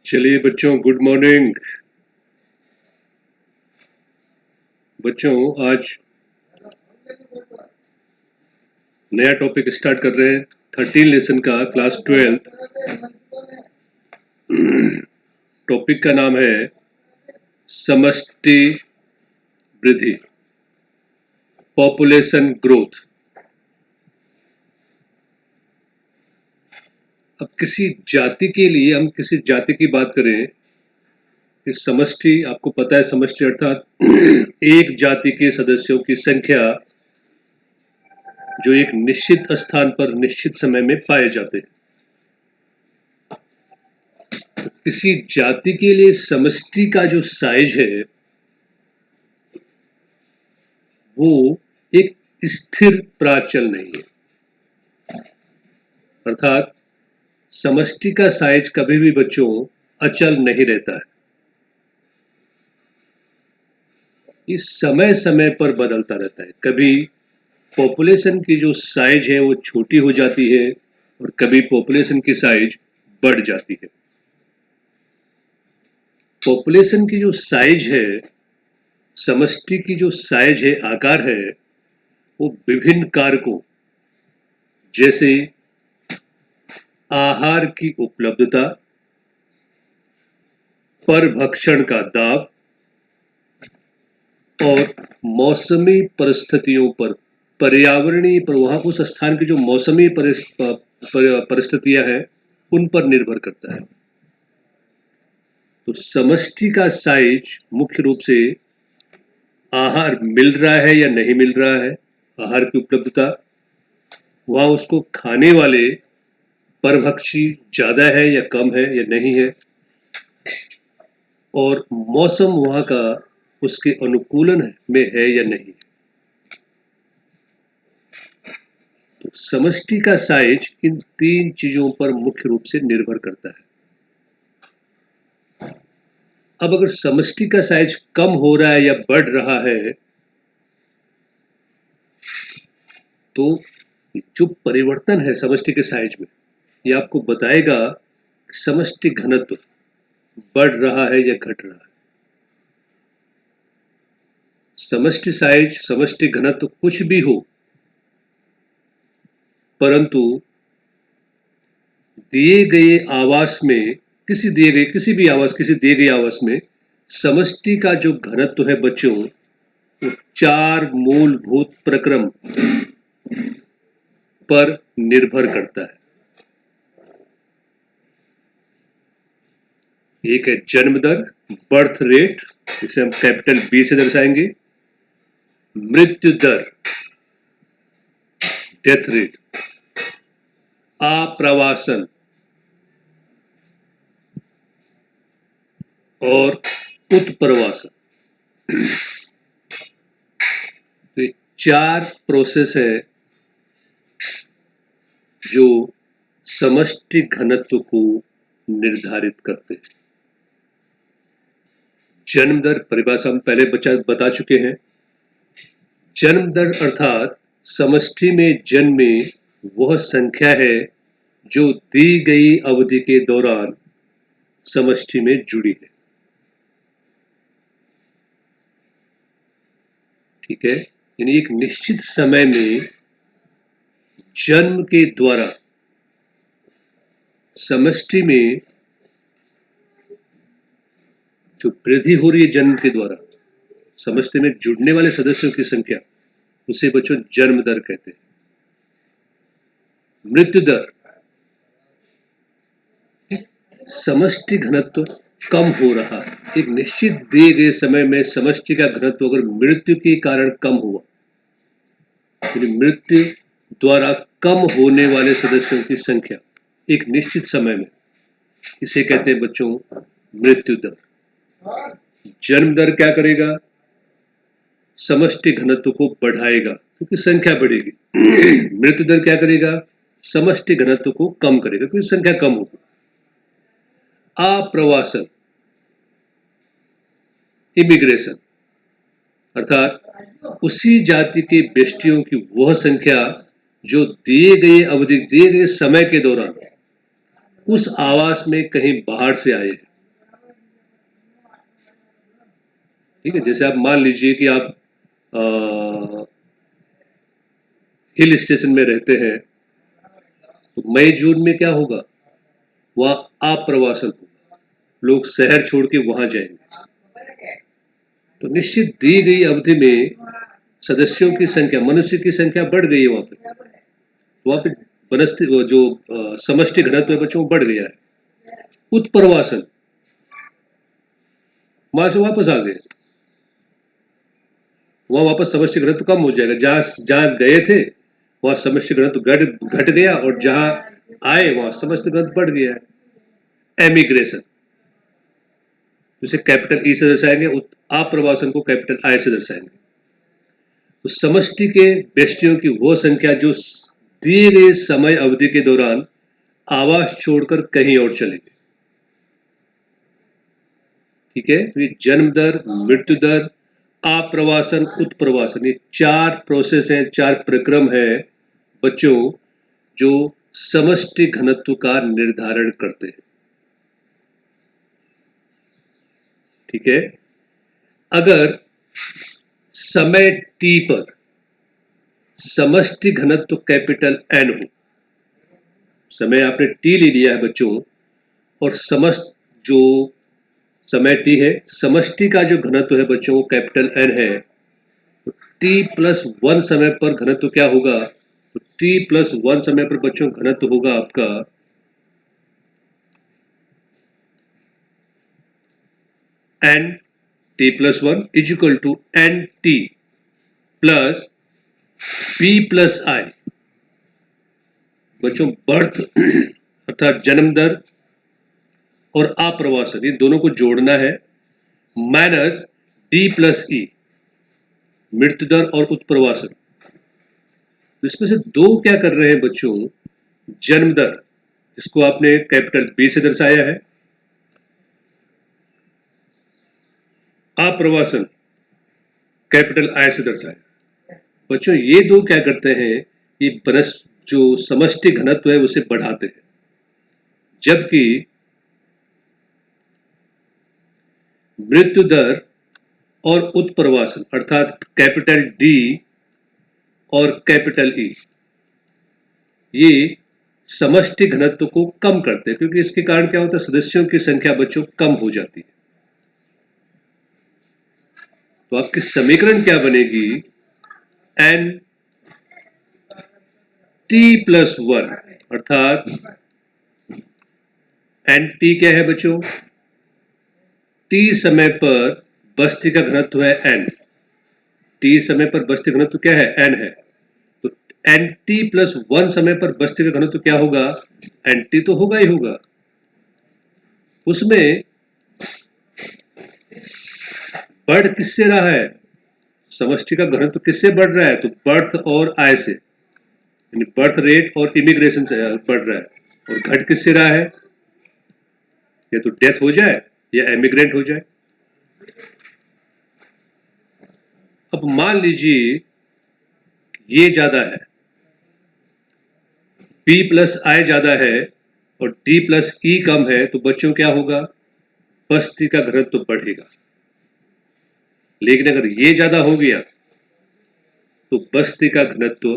चलिए बच्चों, good morning. बच्चों, आज नया टॉपिक स्टार्ट कर रहे हैं। 13 लेसन का, क्लास 12। टॉपिक का नाम है समष्टि वृद्धि, पॉपुलेशन ग्रोथ। अब किसी जाति के लिए, हम किसी जाति की बात करें, इस समष्टि, आपको पता है समष्टि अर्थात एक जाति के सदस्यों की संख्या जो एक निश्चित स्थान पर निश्चित समय में पाए जाते हैं। तो किसी जाति के लिए समष्टि का जो साइज है वो एक स्थिर प्राचल नहीं है, अर्थात समष्टि का साइज कभी भी बच्चों अचल नहीं रहता है। ये समय समय पर बदलता रहता है। कभी पॉपुलेशन की जो साइज है वो छोटी हो जाती है और कभी पॉपुलेशन की साइज बढ़ जाती है। पॉपुलेशन की जो साइज है, समष्टि की जो साइज है, आकार है, वो विभिन्न कारकों जैसे आहार की उपलब्धता, परभक्षण का दाब और मौसमी परिस्थितियों पर, पर्यावरणीय प्रभाव, उस स्थान की जो मौसमी परिस्थितियां हैं उन पर निर्भर करता है। तो समष्टि का साइज मुख्य रूप से आहार मिल रहा है या नहीं मिल रहा है, आहार की उपलब्धता, वहां उसको खाने वाले परभक्षी ज्यादा है या कम है या नहीं है, और मौसम वहां का उसके अनुकूलन में है या नहीं। तो समष्टि का साइज इन तीन चीजों पर मुख्य रूप से निर्भर करता है। अब अगर समष्टि का साइज कम हो रहा है या बढ़ रहा है तो जो परिवर्तन है समष्टि के साइज में, ये आपको बताएगा समष्टि घनत्व बढ़ रहा है या घट रहा है। समष्टि साइज, समष्टि घनत्व कुछ भी हो, परंतु दिए गए आवास में, किसी दिए गए आवास में समष्टि का जो घनत्व है बच्चों, वो 4 मूलभूत प्रक्रम पर निर्भर करता है। एक है जन्म दर, बर्थ रेट, जिसे हम कैपिटल बी से दर्शाएंगे, मृत्यु दर, डेथ रेट, आप्रवासन और उत्प्रवासन। तो ये 4 प्रोसेस है जो समष्टि घनत्व को निर्धारित करते हैं। जन्म दर परिभाषा हम पहले बता चुके हैं। जन्म दर अर्थात समष्टि में जन्मे वह संख्या है जो दी गई अवधि के दौरान समष्टि में जुड़ी है। ठीक है, यानी एक निश्चित समय में जन्म के द्वारा समष्टि में जो वृद्धि हो रही है, जन्म के द्वारा समष्टि में जुड़ने वाले सदस्यों की संख्या, उसे बच्चों जन्म दर कहते हैं। मृत्यु दर, समष्टि घनत्व कम हो रहा है। एक निश्चित दिए गए समय में समष्टि का घनत्व अगर मृत्यु के कारण कम हुआ, मृत्यु द्वारा कम होने वाले सदस्यों की संख्या एक निश्चित समय में, इसे कहते हैं बच्चों मृत्यु दर। जन्म दर क्या करेगा? समष्टि घनत्व को बढ़ाएगा क्योंकि संख्या बढ़ेगी। मृत्यु दर क्या करेगा? समष्टि घनत्व को कम करेगा क्योंकि संख्या कम होगी। आप्रवासन, इमिग्रेशन, अर्थात उसी जाति के व्यक्तियों की वह संख्या जो दिए गए समय के दौरान उस आवास में कहीं बाहर से आए, ठीक है, जैसे आप मान लीजिए कि आप हिल स्टेशन में रहते हैं, तो मई जून में क्या होगा, वहाँ आप्रवासन होगा, लोग शहर छोड़ के वहां जाएंगे। तो निश्चित दी गई अवधि में सदस्यों की संख्या, मनुष्य की संख्या बढ़ गई है वहां पे वनस्पति वो जो समष्टि घनत्व है बच्चों बढ़ गया है। उत्प्रवासन, वहां से वापस आ गए, वहां वापस समष्टि घनत्व कम हो जाएगा। जहां जहां गए थे वहां समष्टि घनत्व घट गया, और जहां आए वहां समष्टि घनत्व बढ़ गया है। एमिग्रेशन, जिसे कैपिटल ई से दर्शाएंगे, आप्रवासन को कैपिटल आई से दर्शाएंगे। तो समष्टि के व्यक्तियों की वो संख्या जो दिए गए समय अवधि के दौरान आवास छोड़कर कहीं और चले गए। ठीक है, तो ये जन्म दर, मृत्यु दर, आप्रवासन, उत्प्रवासन, ये चार प्रोसेस हैं, चार प्रक्रम है बच्चों जो समष्टि घनत्व का निर्धारण करते हैं। ठीक है, अगर समय t पर समष्टि घनत्व कैपिटल N हो, समय आपने t ले लिया है बच्चों, और समस्त जो समय t है, समष्टि का जो घनत्व है बच्चों वो कैपिटल N है, तो t+1 समय पर घनत्व क्या होगा, तो t+1 समय पर बच्चों घनत्व होगा आपका N(t+1) = Nt प्लस p+i। बच्चों बर्थ अर्थात जन्म दर और आप्रवासन, ये दोनों को जोड़ना है, माइनस d+e मृत्यु दर और उत्प्रवासन। तो इसमें से दो क्या कर रहे हैं बच्चों, जन्म दर, इसको आपने कैपिटल B से दर्शाया है, आप्रवासन कैपिटल I से दर्शाया। बच्चों ये दो क्या करते हैं, ये जो समष्टि घनत्व है उसे बढ़ाते हैं, जबकि मृत्यु दर और उत्प्रवासन अर्थात कैपिटल D और कैपिटल E ये समष्टि घनत्व को कम करते हैं, क्योंकि इसके कारण क्या होता है, सदस्यों की संख्या बच्चों कम हो जाती है। तो आपकी समीकरण क्या बनेगी, Nt+1 अर्थात Nt क्या है बच्चों, t समय पर बस्ती का घनत्व है n, t समय पर बस्ती का घनत्व क्या है, n है। तो Nt+1 समय पर बस्ती का घनत्व क्या होगा, Nt तो होगा ही होगा। उसमें बढ़ किससे रहा है, समष्टि का घनत्व किससे बढ़ रहा है, तो बर्थ और आय से, यानी बर्थ रेट और इमिग्रेशन से बढ़ रहा है। और घट किससे रहा है, या तो डेथ हो जाए या एमिग्रेंट हो जाए। अब मान लीजिए ये ज्यादा है, p+i ज्यादा है और d+e कम है, तो बच्चों क्या होगा, बस्ती का घनत्व बढ़ेगा। लेकिन अगर ये ज्यादा हो गया तो बस्ती का घनत्व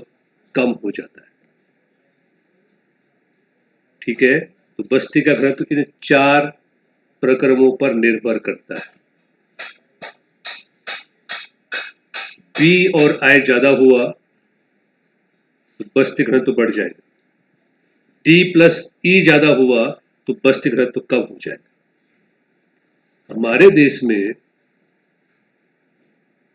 कम हो जाता है। ठीक है, तो बस्ती का घनत्व इन चार प्रक्रमों पर निर्भर करता है। p और i ज्यादा हुआ तो बस्ती घनत्व बढ़ जाएगा, d+e ज्यादा हुआ तो बस्ती घनत्व कम हो जाएगा। हमारे देश में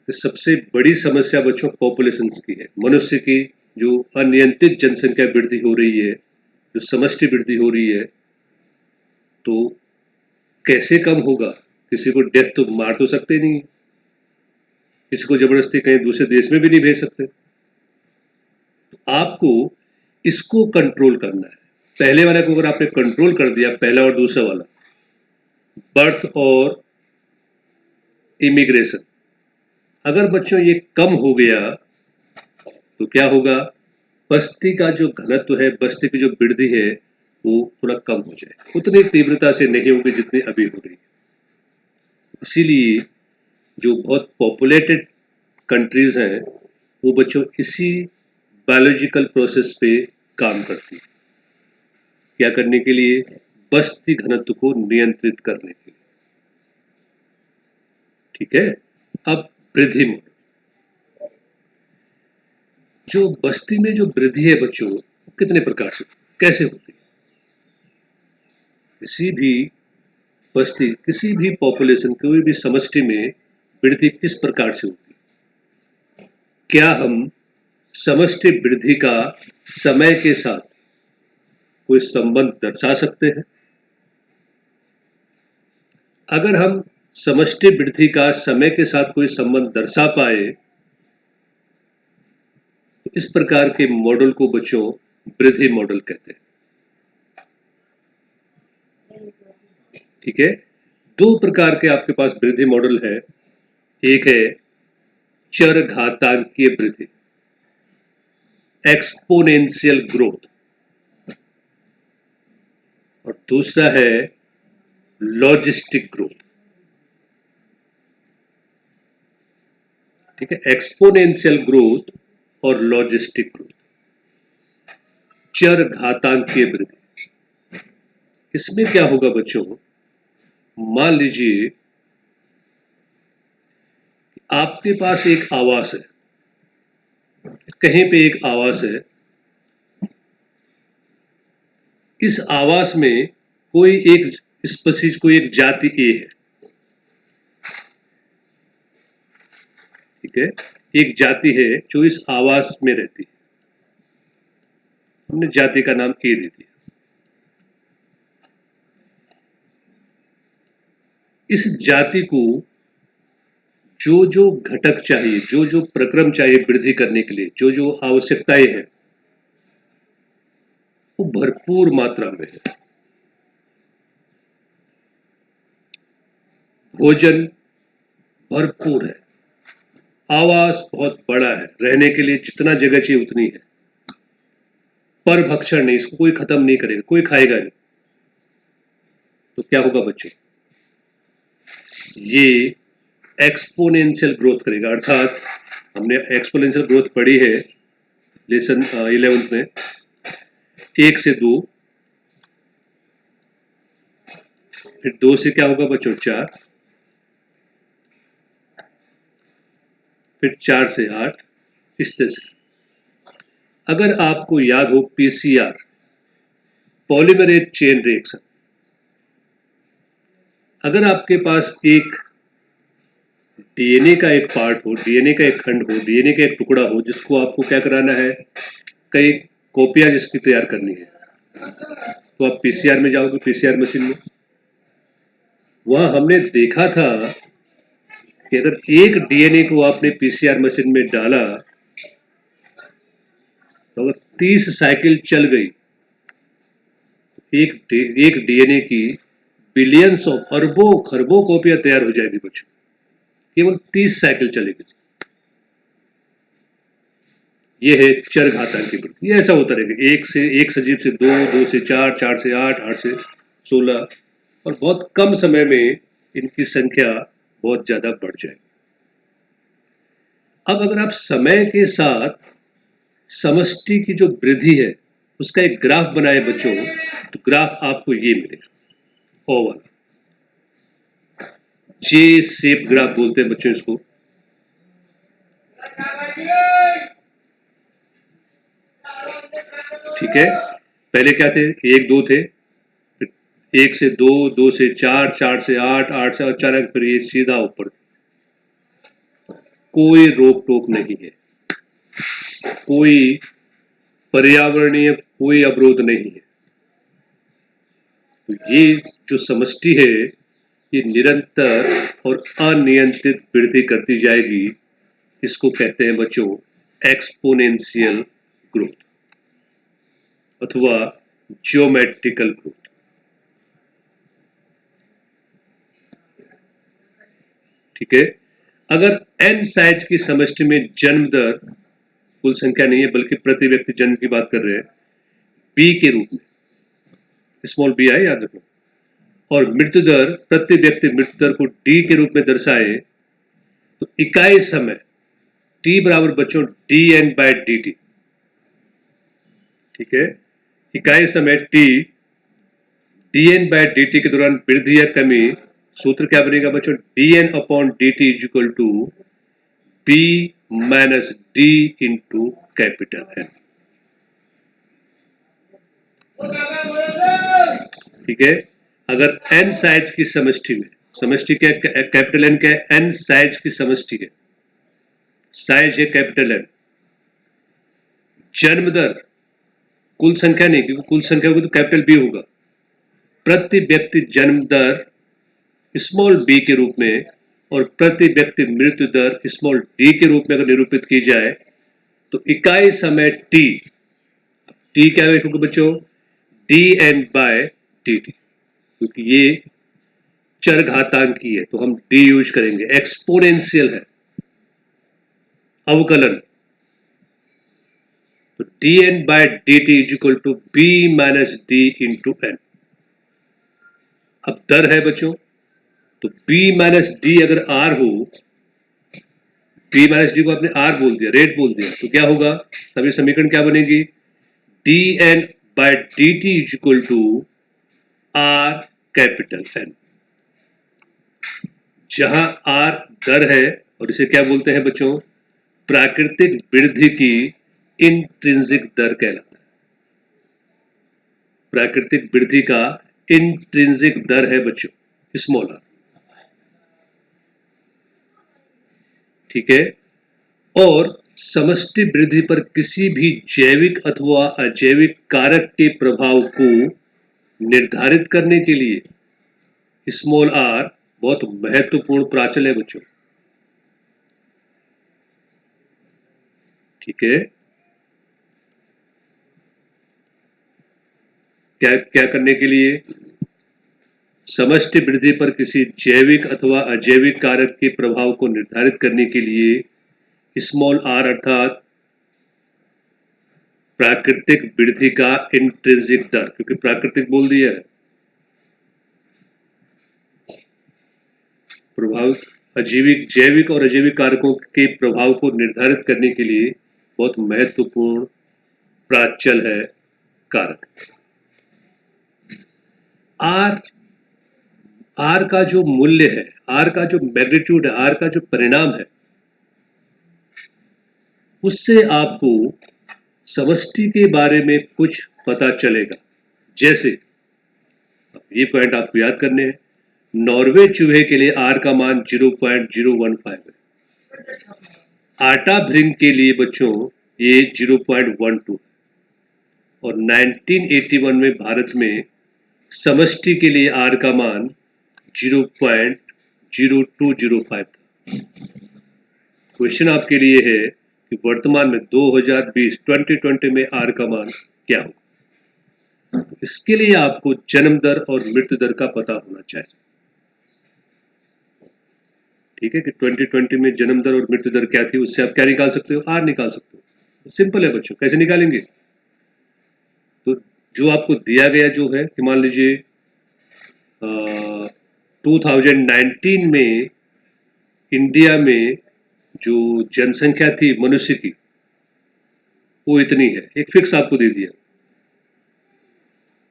सबसे बड़ी समस्या बच्चों पॉपुलेशन की है, मनुष्य की जो अनियंत्रित जनसंख्या वृद्धि हो रही है, जो समष्टि वृद्धि हो रही है, तो कैसे कम होगा, किसी को डेथ तो मार तो सकते नहीं, किसी को जबरदस्ती कहीं दूसरे देश में भी नहीं भेज सकते। तो आपको इसको कंट्रोल करना है। पहले वाले को अगर आपने कंट्रोल कर दिया, पहला और दूसरा वाला, बर्थ और इमिग्रेशन, अगर बच्चों ये कम हो गया तो क्या होगा, बस्ती का जो घनत्व है, बस्ती की जो वृद्धि है वो थोड़ा कम हो जाए, उतनी तीव्रता से नहीं होगी जितनी अभी हो रही है। इसीलिए जो बहुत पॉपुलेटेड कंट्रीज हैं वो बच्चों इसी बायोलॉजिकल प्रोसेस पे काम करती है। क्या करने के लिए? बस्ती घनत्व को नियंत्रित करने के लिए। ठीक है। अब वृद्धि मॉडल, जो बस्ती में जो वृद्धि है बच्चों, कितने प्रकार से, कैसे होती है? किसी भी बस्ती, किसी भी पॉपुलेशन, कोई भी समष्टि में वृद्धि किस प्रकार से होती है? क्या हम समष्टि वृद्धि का समय के साथ कोई संबंध दर्शा सकते हैं? अगर हम समष्टि वृद्धि का समय के साथ कोई संबंध दर्शा पाए तो इस प्रकार के मॉडल को बच्चों वृद्धि मॉडल कहते हैं। ठीक है। दो प्रकार के आपके पास वृद्धि मॉडल है। एक है चरघातांकीय वृद्धि, एक्सपोनेंशियल ग्रोथ, और दूसरा है लॉजिस्टिक ग्रोथ। ठीक है, एक्सपोनेंशियल ग्रोथ और लॉजिस्टिक ग्रोथ, चरघातांकीय वृद्धि। इसमें क्या होगा बच्चों, मान लीजिए आपके पास एक आवास है, कहीं पे एक आवास है, इस आवास में कोई एक स्पीशीज, कोई एक जाति ए है। ठीक है, एक जाति है जो इस आवास में रहती है, हमने जाति का नाम ए दे दिया। इस जाति को जो जो घटक चाहिए, जो जो प्रक्रम चाहिए वृद्धि करने के लिए, जो जो आवश्यकताएं हैं वो भरपूर मात्रा में है। भोजन भरपूर है, आवास बहुत बड़ा है, रहने के लिए जितना जगह चाहिए उतनी है, पर भक्षण नहीं, इसको कोई खत्म नहीं करेगा, कोई खाएगा नहीं। तो क्या होगा बच्चों, ये एक्सपोनेंशियल ग्रोथ करेगा। अर्थात हमने एक्सपोनेंशियल ग्रोथ पढ़ी है लेसन 11th में, 1 से 2, फिर 2 से क्या होगा बच्चों 4, फिर 4 से 8, इस तरह से। अगर आपको याद हो पीसीआर, पॉलीमरेज चेन रिएक्शन, अगर आपके पास एक डीएनए का एक पार्ट हो, डीएनए का एक खंड हो, डीएनए का एक टुकड़ा हो, जिसको आपको क्या कराना है, कई कॉपियां जिसकी तैयार करनी है, तो आप पीसीआर में जाओगे, पीसीआर मशीन में। वहां हमने देखा था कि अगर एक डीएनए को आपने पीसीआर मशीन में डाला तो अगर 30 साइकिल चल गई, एक डीएनए की बिलियंस ऑफ, अरबों खरबों कॉपियां तैयार हो जाएगी बच्चों, केवल 30 साइकिल चलेगी। ये है चरघातांकी वृद्धि। ये ऐसा होता रहेगा, एक सजीव से 2, 2 से 4, 4 से 8, 8 से 16, और बहुत कम समय में इनकी संख्या बहुत ज्यादा बढ़ जाएगी। अब अगर आप समय के साथ समष्टि की जो वृद्धि है उसका एक ग्राफ बनाए बच्चों, तो ग्राफ आपको ये मिलेगा, ओवल जे शेप ग्राफ बोलते हैं बच्चों इसको। ठीक है, पहले क्या थे, 1 2 थे, 1 से 2, 2 से 4, 4 से 8, 8 से अचानक फिर ये सीधा ऊपर। कोई रोक टोक नहीं है, कोई पर्यावरणीय कोई अवरोध नहीं है। तो ये जो समष्टि है ये निरंतर और अनियंत्रित वृद्धि करती जाएगी। इसको कहते हैं बच्चों एक्सपोनेंशियल ग्रोथ अथवा ज्योमेट्रिकल ग्रोथ। ठीक है, अगर n साइज की समष्टि में जन्म दर, कुल संख्या नहीं है बल्कि प्रति व्यक्ति जन्म की बात कर रहे हैं, b के रूप में, स्मॉल b है याद रखना, और मृत्यु दर, प्रति व्यक्ति मृत्यु दर को d के रूप में दर्शाए, तो इकाई समय t बराबर बच्चों dn बाय dt। ठीक है, इकाई समय t dn बाय dt के दौरान वृद्धि या कमी, सूत्र क्या बनेगा बच्चों, dn upon dt is equal to b minus d into capital N। ठीक है, अगर n साइज की समष्टि में, समष्टि क्या, कैपिटल N क्या है, n साइज की समष्टि है, साइज है कैपिटल N, जन्म दर कुल संख्या नहीं, क्योंकि कुल संख्या होगी तो कैपिटल B होगा, प्रति व्यक्ति जन्म दर स्मॉल b के रूप में और प्रति व्यक्ति मृत्यु दर स्मॉल d के रूप में अगर निरूपित की जाए तो इकाई समय t, t क्या लिखोगे बच्चों, dn बाय dt, क्योंकि ये चर घातांकी है तो हम d यूज करेंगे, एक्सपोनेंशियल है, अवकलन, तो dn by dt is equal to b minus d into n। अब दर है बच्चों, तो b माइनस डी अगर r हो, b माइनस डी को आपने r बोल दिया, रेट बोल दिया, तो क्या होगा, तब ये समीकरण क्या बनेगी, dn by dt is equal to r capital N, जहां r दर है और इसे क्या बोलते हैं बच्चों, प्राकृतिक वृद्धि की इंट्रिंसिक दर कहलाता है, प्राकृतिक वृद्धि का इंट्रिंसिक दर है बच्चों स्मॉल r। ठीक है, और समष्टि वृद्धि पर किसी भी जैविक अथवा अजैविक कारक के प्रभाव को निर्धारित करने के लिए स्मॉल r बहुत महत्वपूर्ण प्राचल है बच्चों। ठीक है, क्या क्या करने के लिए, समष्टि वृद्धि पर किसी जैविक अथवा अजैविक कारक के प्रभाव को निर्धारित करने के लिए स्मॉल r अर्थात प्राकृतिक वृद्धि का इंट्रिंसिक दर, क्योंकि प्राकृतिक बोल दिया है, प्रभाव अजैविक, जैविक और अजैविक कारकों के प्रभाव को निर्धारित करने के लिए बहुत महत्वपूर्ण प्राचल है कारक। आर का जो मूल्य है, आर का जो मैग्नीट्यूड है, आर का जो परिणाम है, उससे आपको समष्टि के बारे में कुछ पता चलेगा। जैसे ये पॉइंट आपको याद करने हैं, नॉर्वे चूहे के लिए आर का मान 0.015 है, आटा भृंग के लिए बच्चों ये 0.12 है, और 1981 में भारत में समष्टि के लिए आर का मान 0.0205 था। क्वेश्चन आपके लिए है कि वर्तमान में 2020 में आर का मान क्या होगा, तो इसके लिए आपको जन्म दर और मृत्यु दर का पता होना चाहिए। ठीक है, कि 2020 में जन्म दर और मृत्यु दर क्या थी, उससे आप क्या निकाल सकते हो, आर निकाल सकते हो। तो सिंपल है बच्चों, कैसे निकालेंगे, तो जो आपको दिया गया जो है कि मान लीजिए 2019 में इंडिया में जो जनसंख्या थी मनुष्य की वो इतनी है, एक फिक्स आपको दे दिया,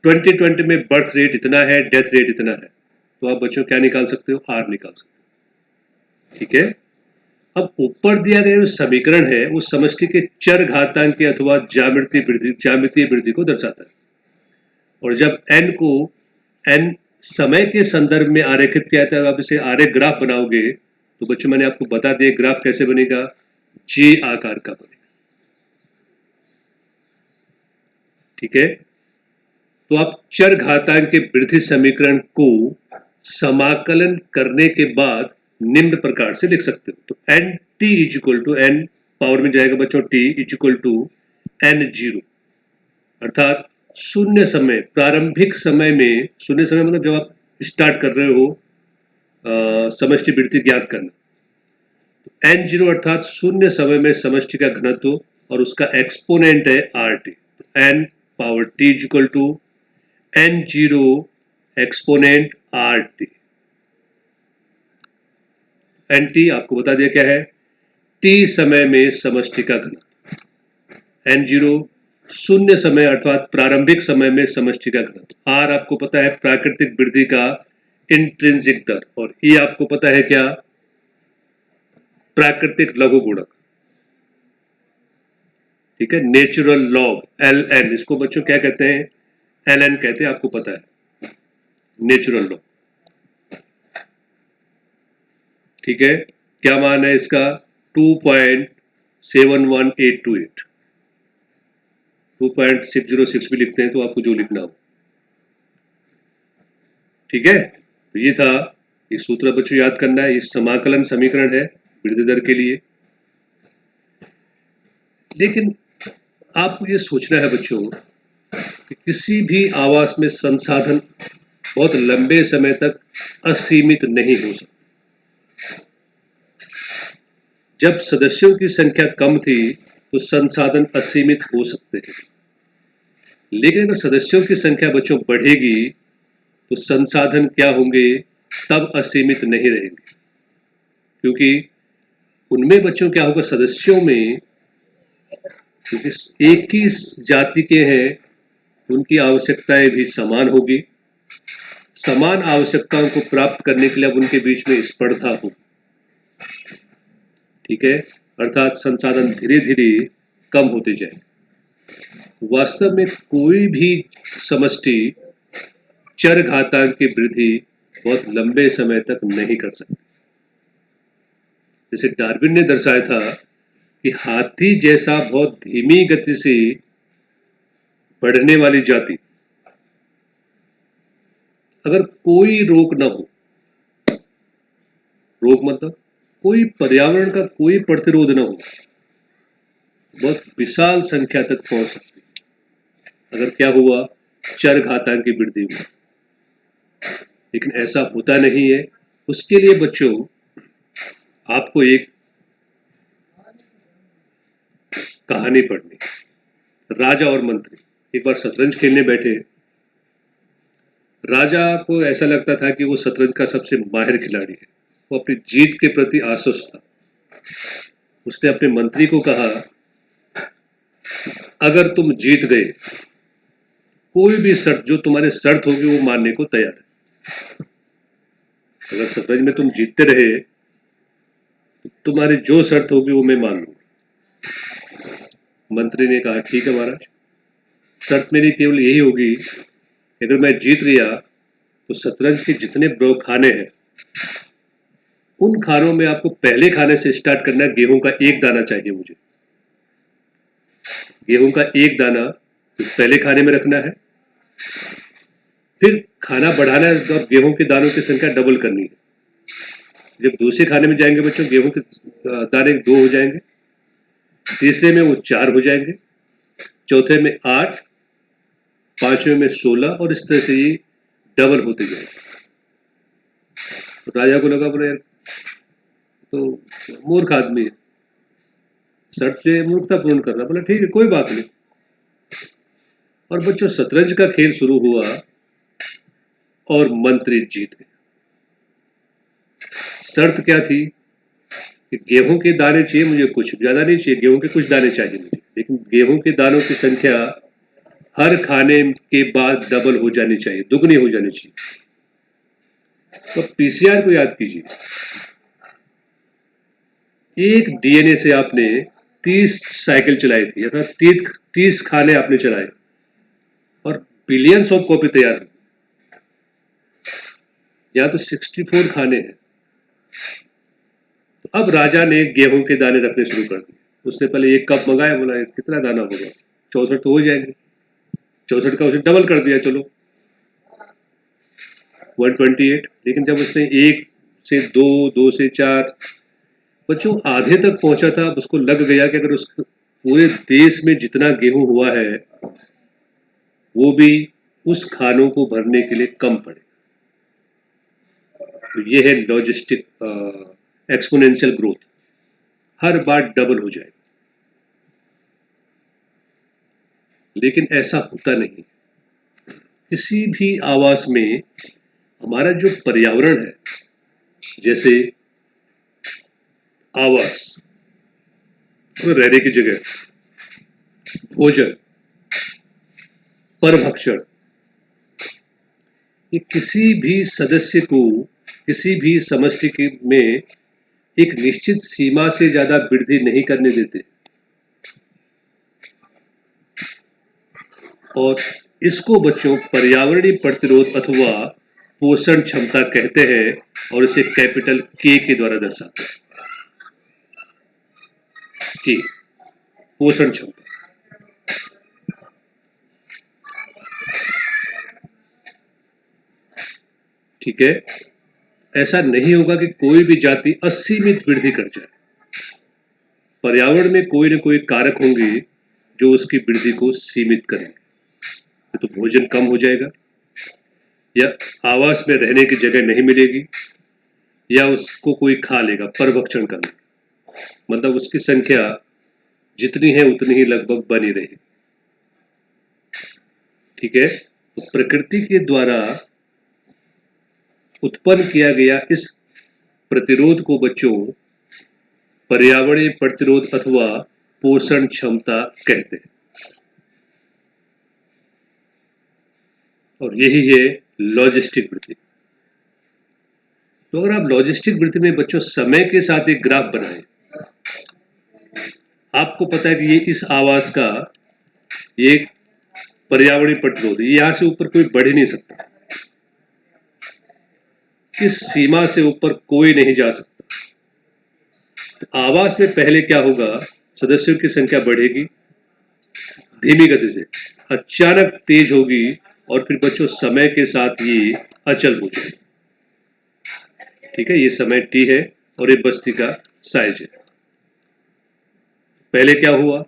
2020 में बर्थ रेट इतना है, डेथ रेट इतना है, तो आप बच्चों क्या निकाल सकते हो, आर निकाल सकते हो। ठीक है, अब ऊपर दिया गया जो समीकरण है वो समष्टि के चर घातांक अथवा ज्यामितीय वृद्धि को दर्शाता है, और जब n को n समय के संदर्भ में आरेखित किया जाता है, आप इसे आरेख ग्राफ बनाओगे तो बच्चों मैंने आपको बता दिया ग्राफ कैसे बनेगा, जे आकार का बनेगा। ठीक है, तो आप चर घातांक के वृद्धि समीकरण को समाकलन करने के बाद निम्न प्रकार से लिख सकते हो, तो N T is equal to N power में जाएगा बच्चों T is equal to N zero, अर्थात शून्य समय, प्रारंभिक समय में, शून्य समय मतलब जब आप स्टार्ट कर रहे हो समष्टि वृद्धि ज्ञात करना, तो एन जीरो अर्थात शून्य समय में समष्टि का घनत्व और उसका एक्सपोनेंट है R T, N power T is equal to N zero exponent R T, NT आपको बता दिया क्या है, T समय में समष्टि का घनत्व, N0 शून्य समय अर्थात प्रारंभिक समय में समष्टि का घनत्व, R आपको पता है प्राकृतिक वृद्धि का इंट्रिंसिक दर, और E आपको पता है क्या, प्राकृतिक लघु गुणक, ठीक है, नेचुरल लॉग LN, इसको बच्चों क्या कहते हैं, LN कहते हैं, आपको पता है नेचुरल लॉग, ठीक है। क्या मान है इसका, 2.71828, 2.606 भी लिखते हैं तो आपको जो लिखना हो, ठीक है। तो ये था, ये सूत्र बच्चों याद करना है, ये समाकलन समीकरण है वृद्धि दर के लिए। लेकिन आपको ये सोचना है बच्चों कि किसी भी आवास में संसाधन बहुत लंबे समय तक असीमित नहीं हो सकते। जब सदस्यों की संख्या कम थी तो संसाधन असीमित हो सकते हैं, लेकिन अगर सदस्यों की संख्या बच्चों बढ़ेगी तो संसाधन क्या होंगे, तब असीमित नहीं रहेंगे, क्योंकि उनमें बच्चों क्या होगा, सदस्यों में, क्योंकि एक ही जाति के हैं, उनकी आवश्यकताएं भी समान होगी, समान आवश्यकताओं को प्राप्त करने के लिए अब उनके बीच में स्पर्धा होगी, ठीक है, अर्थात संसाधन धीरे धीरे कम होते जाएंगे। वास्तव में कोई भी समष्टि चर घातांक की वृद्धि बहुत लंबे समय तक नहीं कर सकती। जैसे डार्विन ने दर्शाया था कि हाथी जैसा बहुत धीमी गति से बढ़ने वाली जाति, अगर कोई रोक न हो, रोक मतलब कोई पर्यावरण का कोई प्रतिरोध न हो, बहुत विशाल संख्या तक पहुंच सकती है अगर क्या हुआ, चर घातांक की वृद्धि हुई। लेकिन ऐसा होता नहीं है। उसके लिए बच्चों आपको एक कहानी पढ़नी। राजा और मंत्री एक बार शतरंज खेलने बैठे। राजा को ऐसा लगता था कि वो शतरंज का सबसे माहिर खिलाड़ी है, वो अपनी जीत के प्रति आश्वस्त था। उसने अपने मंत्री को कहा, अगर तुम जीत गए, कोई भी शर्त जो तुम्हारी शर्त होगी वो मानने को तैयार है। अगर शतरंज में तुम जीतते रहे तो तुम्हारी जो शर्त होगी वो मैं मान लूंगा। मंत्री ने कहा, ठीक है महाराज, शर्त मेरी केवल यही होगी, अगर मैं जीत गया तो शतरंज के जितने खाने हैं उन खानों में आपको पहले खाने से स्टार्ट करना है। गेहूं का एक दाना चाहिए मुझे, गेहूं का एक दाना पहले खाने में रखना है, फिर खाना बढ़ाना है और गेहूं के दानों की संख्या डबल करनी है। जब दूसरे खाने में जाएंगे बच्चों, गेहूं के दाने 2 हो जाएंगे, तीसरे में वो 4 हो जाएंगे, चौथे में 8, पांचवें में 16, और इस तरह से ये डबल होते जाएंगे। तो राजा को लगा, बोले तो मूर्ख आदमी है, शर्त से मूर्खता पूर्ण कर रहा। बोला ठीक है, कोई बात नहीं। और बच्चों शतरंज का खेल शुरू हुआ और मंत्री जीत गए। शर्त क्या थी कि गेहूं के दाने चाहिए मुझे, कुछ ज्यादा नहीं चाहिए, गेहूं के कुछ दाने चाहिए मुझे, लेकिन गेहूं के दानों की संख्या हर खाने के बाद डबल हो जानी चाहिए, दुगनी हो जानी चाहिए। तो पीसीआर को याद कीजिए, एक डीएनए से आपने 30 साइकिल चलाई थी, अर्थात 30 खाने आपने चलाए और बिलियंस ऑफ कॉपी तैयार हुई। यहाँ तो 64 खाने हैं। तो अब राजा ने गेहूं के दाने रखने शुरू कर दिए। उसने पहले 1 कप मंगाया, बोला कितना दाना होगा, 64 तो हो जाएंगे, 64 का उसने डबल कर दिया, चलो 128। लेकिन जब उसने 1 से 2, 2 से 4, बच्चों आधे तक पहुंचा था, अब उसको लग गया कि अगर उस पूरे देश में जितना गेहूं हुआ है वो भी उस खानों को भरने के लिए कम पड़े। तो ये है लॉजिस्टिक एक्सपोनेंशियल ग्रोथ, हर बार डबल हो जाए। लेकिन ऐसा होता नहीं। किसी भी आवास में हमारा जो पर्यावरण है, जैसे आवास, रहने की जगह, भोजन, परभक्षण, ये किसी भी सदस्य को किसी भी समष्टि में एक निश्चित सीमा से ज्यादा वृद्धि नहीं करने देते और इसको बच्चों पर्यावरणीय प्रतिरोध अथवा पोषण क्षमता कहते हैं और इसे कैपिटल के द्वारा दर्शाते हैं। के पोषण क्षमता। ठीक है, ऐसा नहीं होगा कि कोई भी जाति असीमित वृद्धि कर जाए। पर्यावरण में कोई न कोई कारक होंगे जो उसकी वृद्धि को सीमित करेंगे। तो भोजन कम हो जाएगा, या आवास में रहने की जगह नहीं मिलेगी, या उसको कोई खा लेगा, परभक्षण कर लेगा। मतलब उसकी संख्या जितनी है उतनी ही लगभग बनी रहेगी। ठीक है, तो प्रकृति के द्वारा उत्पन्न किया गया इस प्रतिरोध को बच्चों पर्यावरणीय प्रतिरोध अथवा पोषण क्षमता कहते हैं। और यही है लॉजिस्टिक वृद्धि। तो अगर आप लॉजिस्टिक वृद्धि में बच्चों समय के साथ एक ग्राफ बनाएं, आपको पता है कि ये इस आवास का ये पर्यावरणीय प्रतिरोध, यहां से ऊपर कोई बढ़ ही नहीं सकता, इस सीमा से ऊपर कोई नहीं जा सकता। तो आवास में पहले क्या होगा, सदस्यों की संख्या बढ़ेगी धीमी गति से, अचानक तेज होगी और फिर बच्चों समय के साथ ये अचल हो जाएगी। ठीक है, ये समय टी है और ये बस्ती का साइज है। पहले क्या हुआ,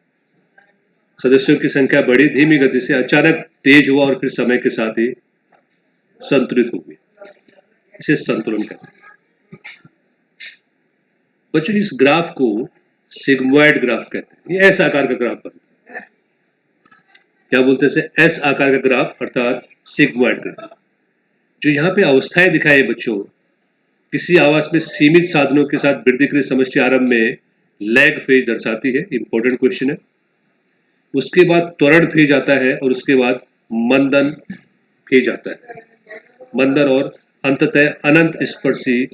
सदस्यों की संख्या बढ़ी धीमी गति से, अचानक तेज हुआ और फिर समय के साथ ही संतुलित हो गई। इसे संतुलन कहते हैं। बच्चों इस ग्राफ को सिग्मोइड ग्राफ कहते हैं। ये एस आकार का ग्राफ बनता है। क्या बोलते हैं, एस आकार का ग्राफ अर्थात सिग्मोइड ग्राफ। जो यहाँ पे अवस्थाएं दिखाई बच्चों, किसी आवास में सीमित साधनों के साथ वृद्धि के समष्टि आरंभ में लैग फेज दर्शाती है। इंपॉर्टेंट क्वेश्चन है। उसके बाद त्वरण फेज आता है और उसके बाद मंदन फेज आता है। मंदन और अंततः अनंत स्पर्शी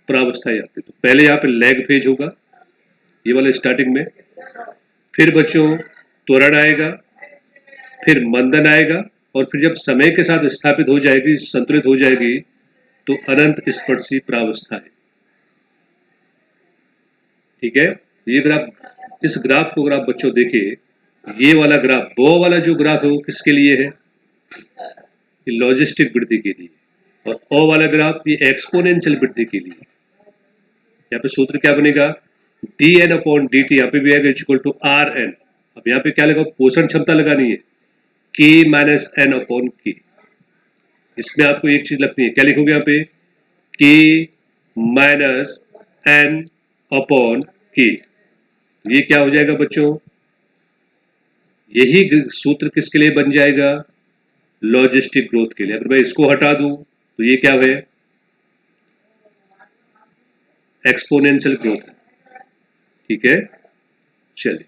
प्रावस्थाएं आती है। तो पहले यहाँ पे लैग फेज होगा, ये वाले स्टार्टिंग में, फिर बच्चों त्वरण आएगा, फिर मंदन आएगा और फिर जब समय के साथ स्थापित हो जाएगी, संतुलित हो जाएगी, तो अनंत स्पर्शी प्रावस्था है। ठीक है, ये ग्राफ, इस ग्राफ को अगर आप बच्चों देखिए, ये वाला ग्राफ, वो वाला जो ग्राफ है वो किसके लिए है, लॉजिस्टिक वृद्धि के लिए, और ओ वाला ग्राफ ये एक्सपोनेंशियल वृद्धि के लिए। यहाँ पे सूत्र क्या बनेगा, D N upon D T, यहाँ पे भी आएगा इक्वल टू आर एन। अब यहाँ पे क्या लगा, पोषण क्षमता लगानी है, के माइनस एन अपॉन के। इसमें आपको एक चीज लगनी है, क्या लिखोगे यहाँ पे, के माइनस एन अपॉन के। ये क्या हो जाएगा बच्चों, यही सूत्र किसके लिए बन जाएगा, लॉजिस्टिक ग्रोथ के लिए। अगर मैं इसको हटा दूं तो ये क्या है, एक्सपोनेंशियल ग्रोथ है। ठीक है, चलिए,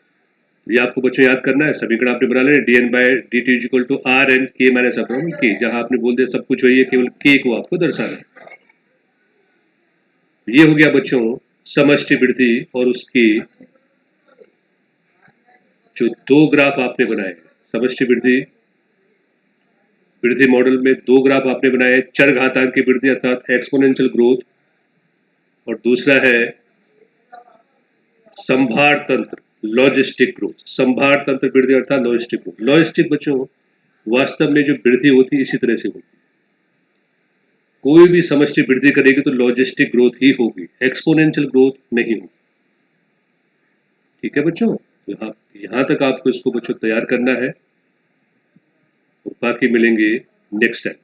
ये आपको बच्चों याद करना है। समीकरण आपने बना लेना, D N by D T equal to R N K minus upon K. जहां आपने बोल दिया सब कुछ वही है, केवल के को आपको दर्शाना है। ये हो गया बच्चों समष्टि वृद्धि और उसकी जो दो ग्राफ आपने बनाए। समष्टि वृद्धि वृद्धि मॉडल में दो ग्राफ आपने बनाए, चर घातांक की वृद्धि अर्थात एक्सपोनेंशियल ग्रोथ, और दूसरा है संभार तंत्र लॉजिस्टिक ग्रोथ। संभार तंत्र वृद्धि अर्थात लॉजिस्टिक ग्रोथ। लॉजिस्टिक बच्चों वास्तव में जो वृद्धि होती है इसी तरह से होती है। कोई भी समष्टि वृद्धि करेगी तो लॉजिस्टिक ग्रोथ ही होगी, एक्सपोनेंशियल ग्रोथ नहीं होगी। ठीक है बच्चों, यहां तक आपको इसको बच्चों तैयार करना है, और बाकी मिलेंगे नेक्स्ट टाइम।